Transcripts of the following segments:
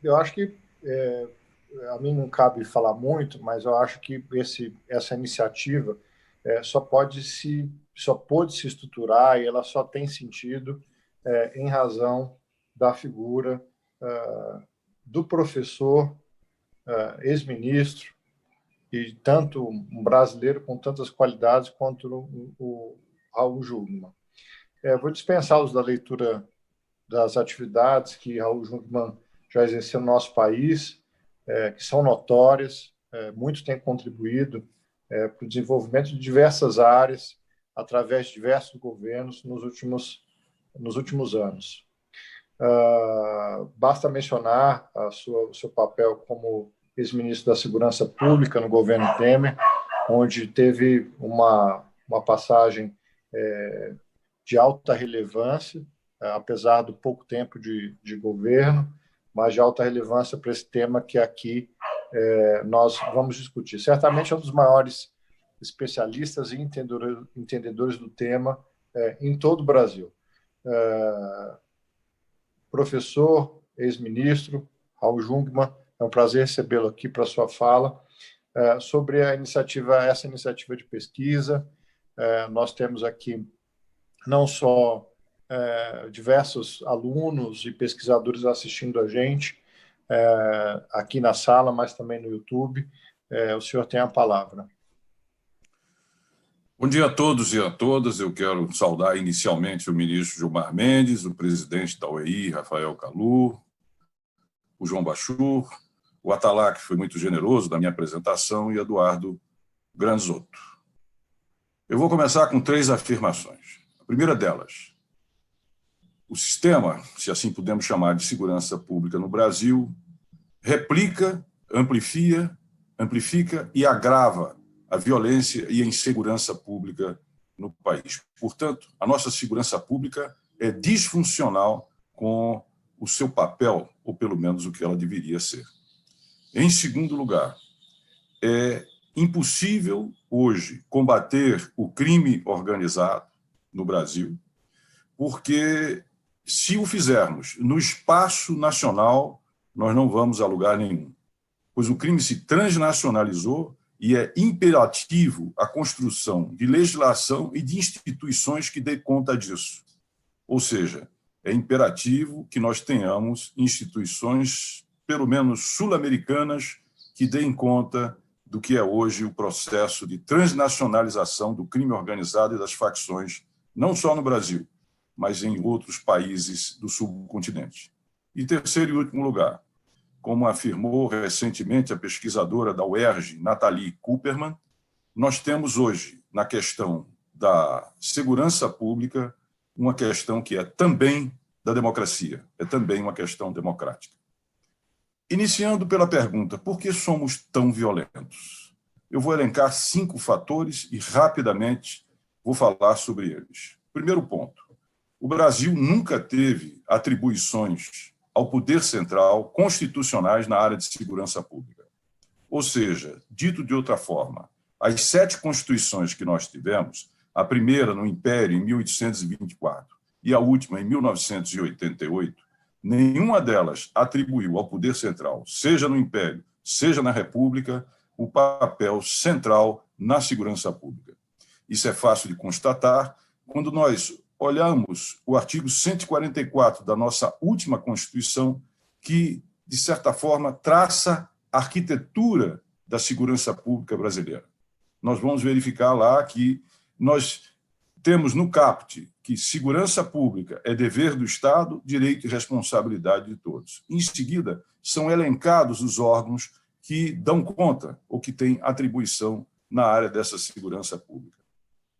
Eu acho que a mim não cabe falar muito, mas eu acho que essa iniciativa só pôde se estruturar e ela só tem sentido em razão da figura do professor ex-ministro e tanto um brasileiro com tantas qualidades quanto o Raul Jungmann. Vou dispensá-los da leitura das atividades que Raul Jungmann já exerceu no nosso país, que são notórias, muito tem contribuído para o desenvolvimento de diversas áreas através de diversos governos nos últimos anos. Basta mencionar o seu papel como ex-ministro da Segurança Pública no governo Temer, onde teve uma passagem de alta relevância, apesar do pouco tempo de governo, mas de alta relevância para esse tema que aqui nós vamos discutir. Certamente é um dos maiores especialistas e entendedores do tema em todo o Brasil. Professor, ex-ministro, Raul Jungmann, é um prazer recebê-lo aqui para a sua fala sobre essa iniciativa de pesquisa. Nós temos aqui não só diversos alunos e pesquisadores assistindo a gente aqui na sala, mas também no YouTube. O senhor tem a palavra. Bom dia a todos e a todas. Eu quero saudar inicialmente o ministro Gilmar Mendes, o presidente da UEI, Rafael Kalu, o João Bachur, o Atalá, que foi muito generoso na minha apresentação, e Eduardo Granzotto. Eu vou começar com 3 afirmações. A primeira delas: o sistema, se assim podemos chamar, de segurança pública no Brasil, replica, amplifica e agrava a violência e a insegurança pública no país. Portanto, a nossa segurança pública é disfuncional com o seu papel, ou pelo menos o que ela deveria ser. Em segundo lugar, é impossível hoje combater o crime organizado no Brasil, porque se o fizermos no espaço nacional, nós não vamos a lugar nenhum, pois o crime se transnacionalizou e é imperativo a construção de legislação e de instituições que dê conta disso. Ou seja, é imperativo que nós tenhamos instituições, pelo menos sul-americanas, que deem conta do que é hoje o processo de transnacionalização do crime organizado e das facções, não só no Brasil, mas em outros países do subcontinente. E terceiro e último lugar, como afirmou recentemente a pesquisadora da UERJ, Nathalie Kupperman, nós temos hoje, na questão da segurança pública, uma questão que é também da democracia, é também uma questão democrática. Iniciando pela pergunta, por que somos tão violentos? Eu vou elencar 5 fatores e, rapidamente, vou falar sobre eles. Primeiro ponto, o Brasil nunca teve atribuições ao poder central constitucionais na área de segurança pública. Ou seja, dito de outra forma, as 7 constituições que nós tivemos, a primeira no Império em 1824 e a última em 1988, nenhuma delas atribuiu ao poder central, seja no Império, seja na República, o papel central na segurança pública. Isso é fácil de constatar quando nós olhamos o artigo 144 da nossa última Constituição, que, de certa forma, traça a arquitetura da segurança pública brasileira. Nós vamos verificar lá que nós temos no caput que segurança pública é dever do Estado, direito e responsabilidade de todos. Em seguida, são elencados os órgãos que dão conta ou que têm atribuição na área dessa segurança pública.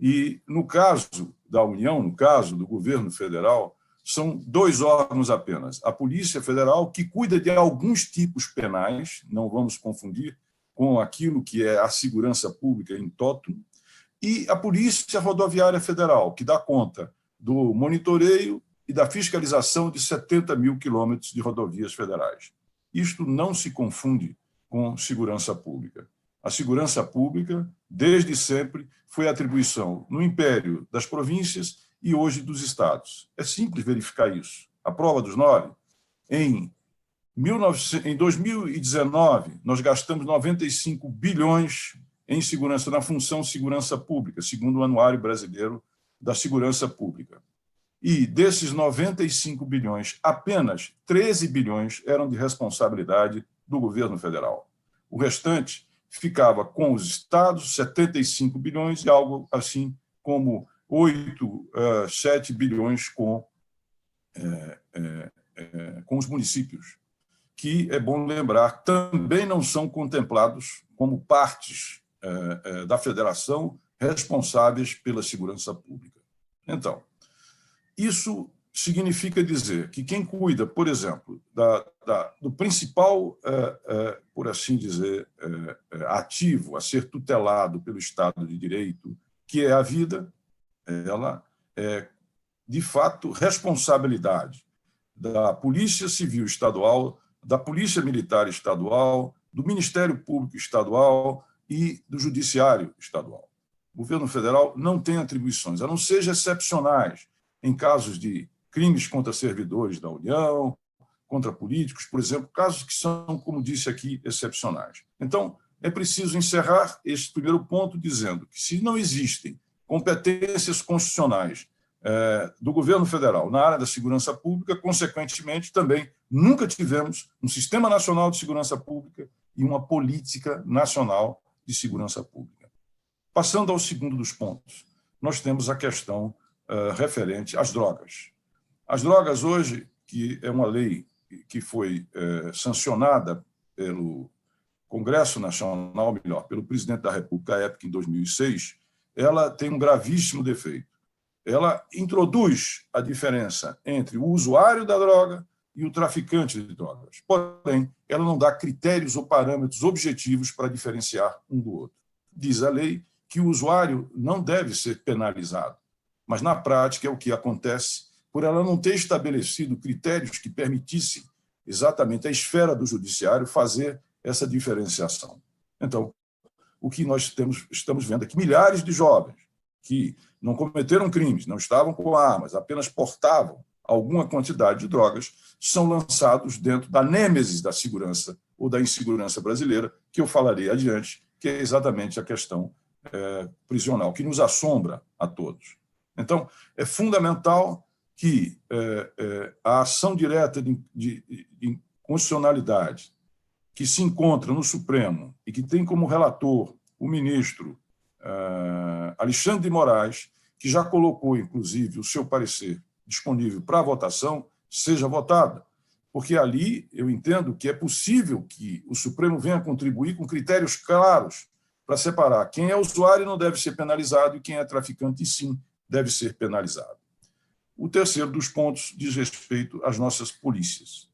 E, no caso da União, no caso do governo federal, são 2 órgãos apenas. A Polícia Federal, que cuida de alguns tipos penais, não vamos confundir com aquilo que é a segurança pública em toto, e a Polícia Rodoviária Federal, que dá conta do monitoreio e da fiscalização de 70 mil quilômetros de rodovias federais. Isto não se confunde com segurança pública. A segurança pública, desde sempre, foi atribuição no Império das províncias e hoje dos estados. É simples verificar isso. A prova dos 9, em Em 2019, nós gastamos 95 bilhões em segurança, na função segurança pública, segundo o Anuário Brasileiro da Segurança Pública. E desses 95 bilhões, apenas 13 bilhões eram de responsabilidade do governo federal. O restante ficava com os estados, 75 bilhões, e algo assim como 7 bilhões com os municípios, que, é bom lembrar, também não são contemplados como partes da federação responsáveis pela segurança pública. Então, isso significa dizer que quem cuida, por exemplo, do principal, por assim dizer, ativo a ser tutelado pelo Estado de Direito, que é a vida, ela é, de fato, responsabilidade da Polícia Civil Estadual, da Polícia Militar Estadual, do Ministério Público Estadual e do Judiciário Estadual. O governo federal não tem atribuições, a não ser excepcionais, em casos de crimes contra servidores da União, contra políticos, por exemplo, casos que são, como disse aqui, excepcionais. Então, é preciso encerrar este primeiro ponto dizendo que, se não existem competências constitucionais do governo federal na área da segurança pública, consequentemente, também nunca tivemos um Sistema Nacional de Segurança Pública e uma política nacional de segurança pública. Passando ao segundo dos pontos, nós temos a questão referente às drogas. As drogas hoje, que é uma lei que foi sancionada pelo Congresso Nacional, melhor, pelo presidente da República, à época, em 2006, ela tem um gravíssimo defeito. Ela introduz a diferença entre o usuário da droga e o traficante de drogas. Porém, ela não dá critérios ou parâmetros objetivos para diferenciar um do outro. Diz a lei que o usuário não deve ser penalizado, mas, na prática, é o que acontece por ela não ter estabelecido critérios que permitissem exatamente à esfera do judiciário fazer essa diferenciação. Então, o que nós estamos vendo é que milhares de jovens que não cometeram crimes, não estavam com armas, apenas portavam alguma quantidade de drogas, são lançados dentro da nêmesis da segurança ou da insegurança brasileira, que eu falarei adiante, que é exatamente a questão prisional, que nos assombra a todos. Então, é fundamental que a ação direta de constitucionalidade que se encontra no Supremo e que tem como relator o ministro Alexandre de Moraes, que já colocou, inclusive, o seu parecer disponível para votação, seja votada, porque ali eu entendo que é possível que o Supremo venha contribuir com critérios claros para separar quem é usuário não deve ser penalizado e quem é traficante, sim, deve ser penalizado. O terceiro dos pontos diz respeito às nossas polícias.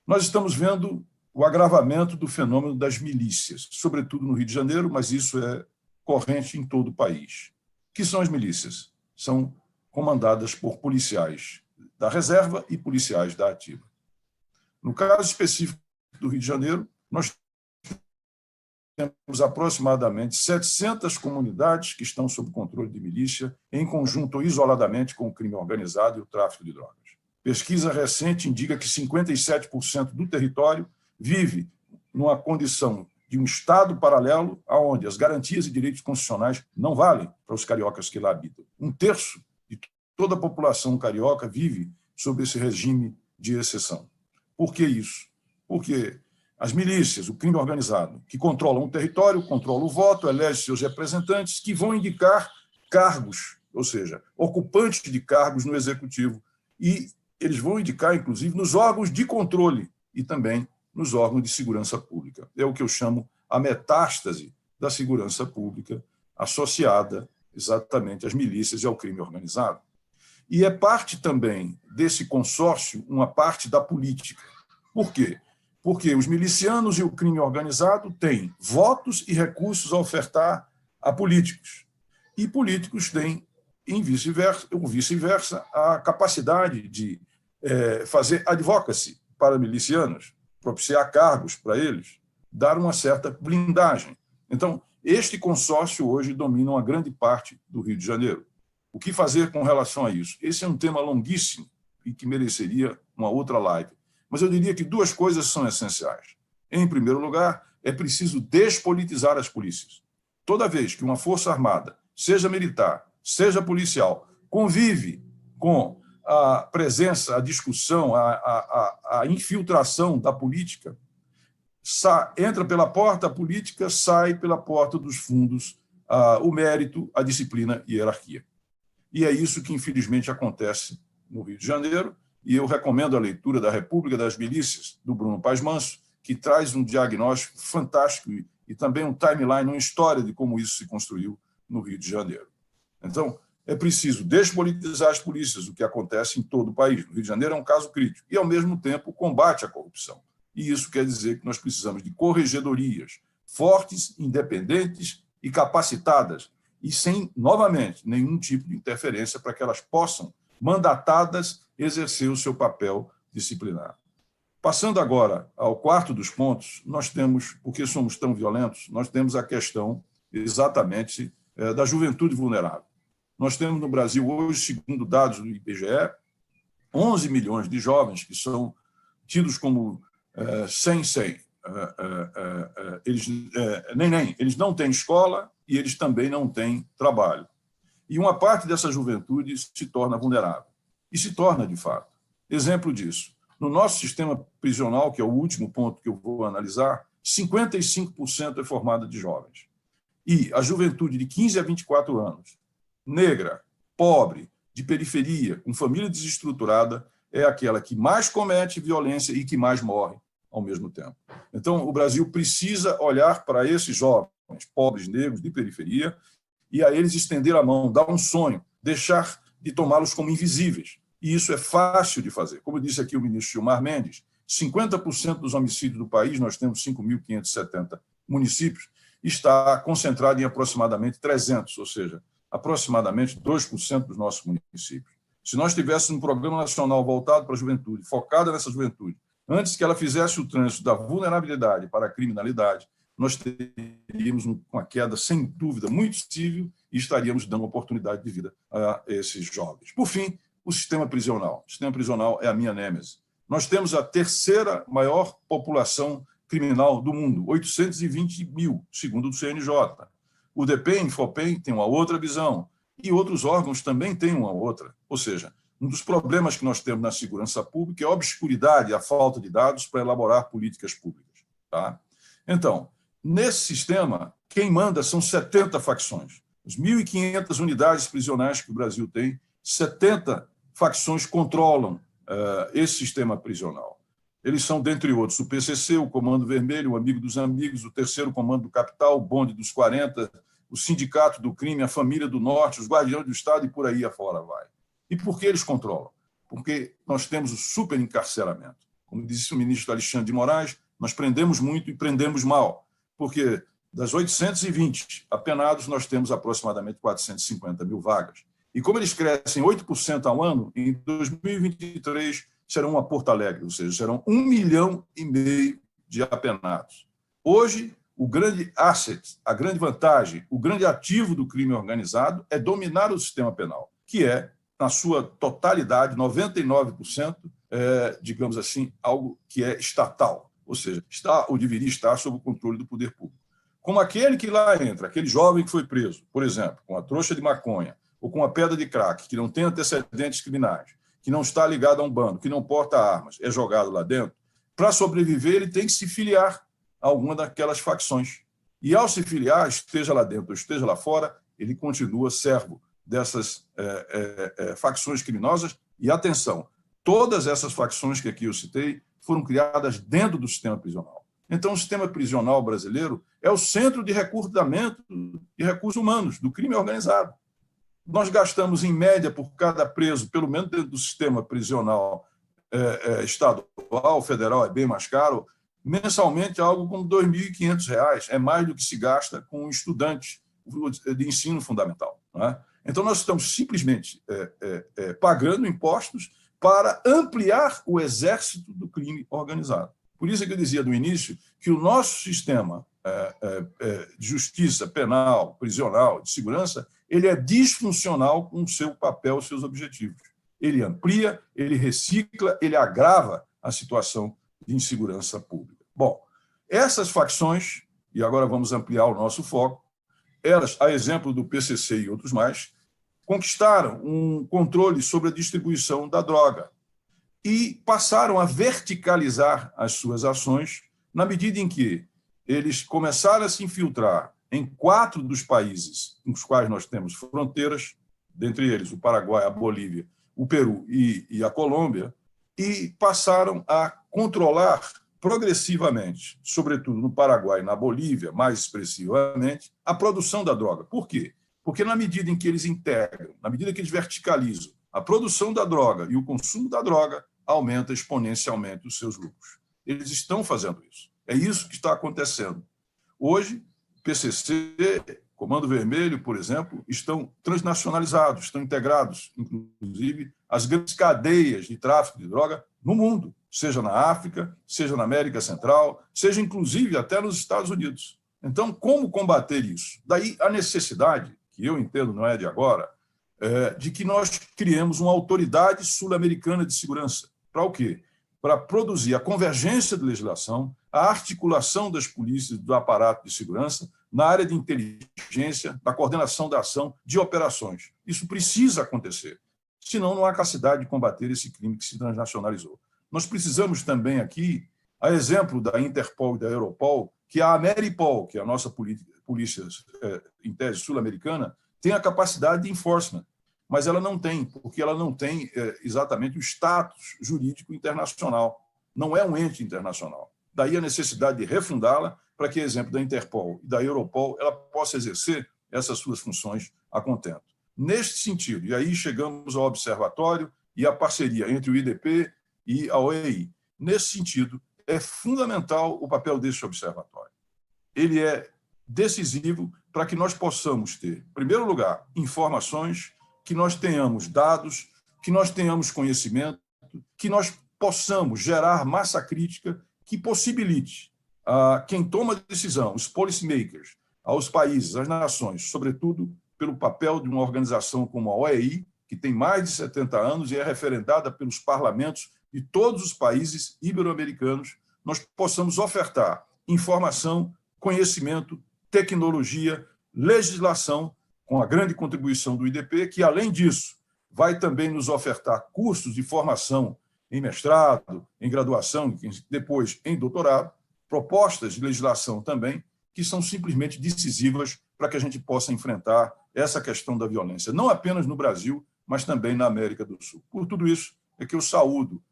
Nós estamos vendo o agravamento do fenômeno das milícias, sobretudo no Rio de Janeiro, mas isso é corrente em todo o país. O que são as milícias? São comandadas por policiais da reserva e policiais da ativa. No caso específico do Rio de Janeiro, nós temos aproximadamente 700 comunidades que estão sob controle de milícia, em conjunto ou isoladamente com o crime organizado e o tráfico de drogas. Pesquisa recente indica que 57% do território vive numa condição de um Estado paralelo, onde as garantias e direitos constitucionais não valem para os cariocas que lá habitam. 1/3 de toda a população carioca vive sob esse regime de exceção. Por que isso? Porque as milícias, o crime organizado, que controlam o território, controlam o voto, elegem seus representantes, que vão indicar cargos, ou seja, ocupantes de cargos no executivo, e eles vão indicar, inclusive, nos órgãos de controle e também nos órgãos de segurança pública. É o que eu chamo a metástase da segurança pública associada exatamente às milícias e ao crime organizado. E é parte também desse consórcio, uma parte da política. Por quê? Porque os milicianos e o crime organizado têm votos e recursos a ofertar a políticos. E políticos têm, em vice-versa, a capacidade de fazer advocacy para milicianos, propiciar cargos para eles, dar uma certa blindagem. Então, este consórcio hoje domina uma grande parte do Rio de Janeiro. O que fazer com relação a isso? Esse é um tema longuíssimo e que mereceria uma outra live. Mas eu diria que duas coisas são essenciais. Em primeiro lugar, é preciso despolitizar as polícias. Toda vez que uma força armada, seja militar, seja policial, convive com a presença, a discussão, a infiltração da política, entra pela porta a política, sai pela porta dos fundos o mérito, a disciplina e a hierarquia. E é isso que, infelizmente, acontece no Rio de Janeiro, e eu recomendo a leitura da República das Milícias, do Bruno Paes Manso, que traz um diagnóstico fantástico e também um timeline, uma história de como isso se construiu no Rio de Janeiro. Então, é preciso despolitizar as polícias, o que acontece em todo o país. No Rio de Janeiro é um caso crítico. E, ao mesmo tempo, combate à corrupção. E isso quer dizer que nós precisamos de corregedorias fortes, independentes e capacitadas, e sem, novamente, nenhum tipo de interferência para que elas possam, mandatadas, exercer o seu papel disciplinar. Passando agora ao quarto dos pontos, nós temos, porque somos tão violentos, nós temos a questão exatamente da juventude vulnerável. Nós temos no Brasil hoje, segundo dados do IBGE, 11 milhões de jovens que são tidos como sem. Eles não têm escola e eles também não têm trabalho. E uma parte dessa juventude se torna vulnerável. E se torna, de fato. Exemplo disso. No nosso sistema prisional, que é o último ponto que eu vou analisar, 55% é formada de jovens. E a juventude de 15 a 24 anos, negra, pobre, de periferia, com família desestruturada, é aquela que mais comete violência e que mais morre ao mesmo tempo. Então, o Brasil precisa olhar para esses jovens, pobres, negros, de periferia, e a eles estender a mão, dar um sonho, deixar de tomá-los como invisíveis. E isso é fácil de fazer. Como disse aqui o ministro Gilmar Mendes, 50% dos homicídios do país, nós temos 5.570 municípios, está concentrado em aproximadamente 300, ou seja, aproximadamente 2% dos nossos municípios. Se nós tivéssemos um programa nacional voltado para a juventude, focado nessa juventude, antes que ela fizesse o trânsito da vulnerabilidade para a criminalidade, nós teríamos uma queda, sem dúvida, muito possível e estaríamos dando oportunidade de vida a esses jovens. Por fim, o sistema prisional. O sistema prisional é a minha nêmese. Nós temos a terceira maior população criminal do mundo, 820 mil, segundo o CNJ. O DEPEN, FOPEM, tem uma outra visão, e outros órgãos também têm uma outra. Ou seja, um dos problemas que nós temos na segurança pública é a obscuridade, a falta de dados para elaborar políticas públicas. Tá? Então, nesse sistema, quem manda são 70 facções. As 1.500 unidades prisionais que o Brasil tem, 70 facções controlam esse sistema prisional. Eles são, dentre outros, o PCC, o Comando Vermelho, o Amigo dos Amigos, o Terceiro Comando do Capital, o Bonde dos 40, o Sindicato do Crime, a Família do Norte, os Guardiões do Estado e por aí afora vai. E por que eles controlam? Porque nós temos o superencarceramento. Como disse o ministro Alexandre de Moraes, nós prendemos muito e prendemos mal, porque das 820 apenados, nós temos aproximadamente 450 mil vagas. E como eles crescem 8% ao ano, em 2023 serão uma Porto Alegre, ou seja, serão 1,5 milhão de apenados. Hoje, o grande asset, a grande vantagem, o grande ativo do crime organizado é dominar o sistema penal, que é, na sua totalidade, 99%, digamos assim, algo que é estatal, ou seja, está ou deveria estar sob o controle do poder público. Como aquele que lá entra, aquele jovem que foi preso, por exemplo, com a trouxa de maconha ou com a pedra de crack, que não tem antecedentes criminais, que não está ligado a um bando, que não porta armas, é jogado lá dentro, para sobreviver ele tem que se filiar a alguma daquelas facções. E ao se filiar, esteja lá dentro ou esteja lá fora, ele continua servo dessas facções criminosas. E atenção, todas essas facções que aqui eu citei foram criadas dentro do sistema prisional. Então, o sistema prisional brasileiro é o centro de recrutamento de recursos humanos, do crime organizado. Nós gastamos, em média, por cada preso, pelo menos dentro do sistema prisional estadual, federal é bem mais caro, mensalmente algo como R$ 2.500. É mais do que se gasta com um estudante de ensino fundamental. Não é? Então, nós estamos simplesmente pagando impostos para ampliar o exército do crime organizado. Por isso é que eu dizia no início que o nosso sistema de justiça penal, prisional, de segurança, ele é disfuncional com o seu papel, os seus objetivos. Ele amplia, ele recicla, ele agrava a situação de insegurança pública. Bom, essas facções, e agora vamos ampliar o nosso foco, elas, a exemplo do PCC e outros mais, conquistaram um controle sobre a distribuição da droga e passaram a verticalizar as suas ações na medida em que eles começaram a se infiltrar em 4 dos países com os quais nós temos fronteiras, dentre eles o Paraguai, a Bolívia, o Peru e a Colômbia, e passaram a controlar progressivamente, sobretudo no Paraguai e na Bolívia, mais expressivamente, a produção da droga. Por quê? Porque na medida em que eles integram, na medida que eles verticalizam a produção da droga e o consumo da droga, aumenta exponencialmente os seus lucros. Eles estão fazendo isso. É isso que está acontecendo. Hoje, PCC, Comando Vermelho, por exemplo, estão transnacionalizados, estão integrados, inclusive, às grandes cadeias de tráfico de droga no mundo, seja na África, seja na América Central, seja, inclusive, até nos Estados Unidos. Então, como combater isso? Daí a necessidade, que eu entendo não é de agora, de que nós criemos uma autoridade sul-americana de segurança. Para o quê? Para produzir a convergência de legislação, a articulação das polícias do aparato de segurança na área de inteligência, da coordenação da ação de operações. Isso precisa acontecer, senão não há capacidade de combater esse crime que se transnacionalizou. Nós precisamos também aqui, a exemplo da Interpol e da Europol, que a Ameripol, que é a nossa polícia em tese sul-americana, tem a capacidade de enforcement, mas ela não tem, porque ela não tem exatamente o status jurídico internacional. Não é um ente internacional. Daí a necessidade de refundá-la para que, exemplo da Interpol e da Europol, ela possa exercer essas suas funções a contento. Neste sentido, e aí chegamos ao observatório e à parceria entre o IDP e a OEI. Nesse sentido, é fundamental o papel desse observatório. Ele é decisivo para que nós possamos ter, em primeiro lugar, informações, que nós tenhamos dados, que nós tenhamos conhecimento, que nós possamos gerar massa crítica que possibilite a quem toma decisão, os policymakers, aos países, às nações, sobretudo pelo papel de uma organização como a OEI, que tem mais de 70 anos e é referendada pelos parlamentos de todos os países ibero-americanos, nós possamos ofertar informação, conhecimento, tecnologia, legislação, com a grande contribuição do IDP, que, além disso, vai também nos ofertar cursos de formação em mestrado, em graduação, depois em doutorado, propostas de legislação também, que são simplesmente decisivas para que a gente possa enfrentar essa questão da violência, não apenas no Brasil, mas também na América do Sul. Por tudo isso, é que eu saúdo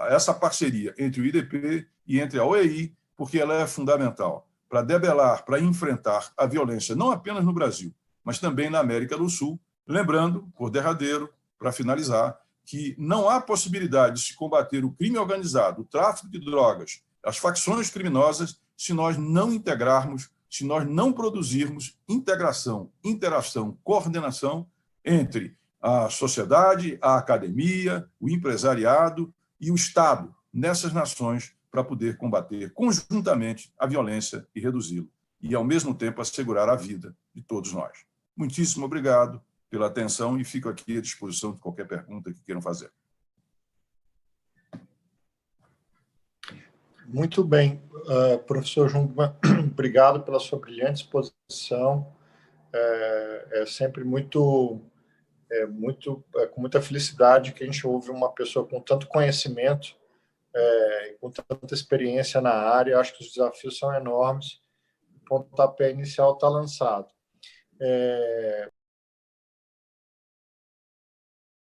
essa parceria entre o IDP e entre a OEI, porque ela é fundamental para debelar, para enfrentar a violência, não apenas no Brasil, mas também na América do Sul. Lembrando, por derradeiro, para finalizar, que não há possibilidade de se combater o crime organizado, o tráfico de drogas, as facções criminosas, se nós não integrarmos, se nós não produzirmos integração, interação, coordenação entre a sociedade, a academia, o empresariado e o Estado nessas nações para poder combater conjuntamente a violência e reduzi-la, e, ao mesmo tempo, assegurar a vida de todos nós. Muitíssimo obrigado pela atenção e fico aqui à disposição de qualquer pergunta que queiram fazer. Muito bem. Professor Jungmann, obrigado pela sua brilhante exposição. É sempre com muita felicidade que a gente ouve uma pessoa com tanto conhecimento, com tanta experiência na área. Acho que os desafios são enormes. O pontapé inicial está lançado.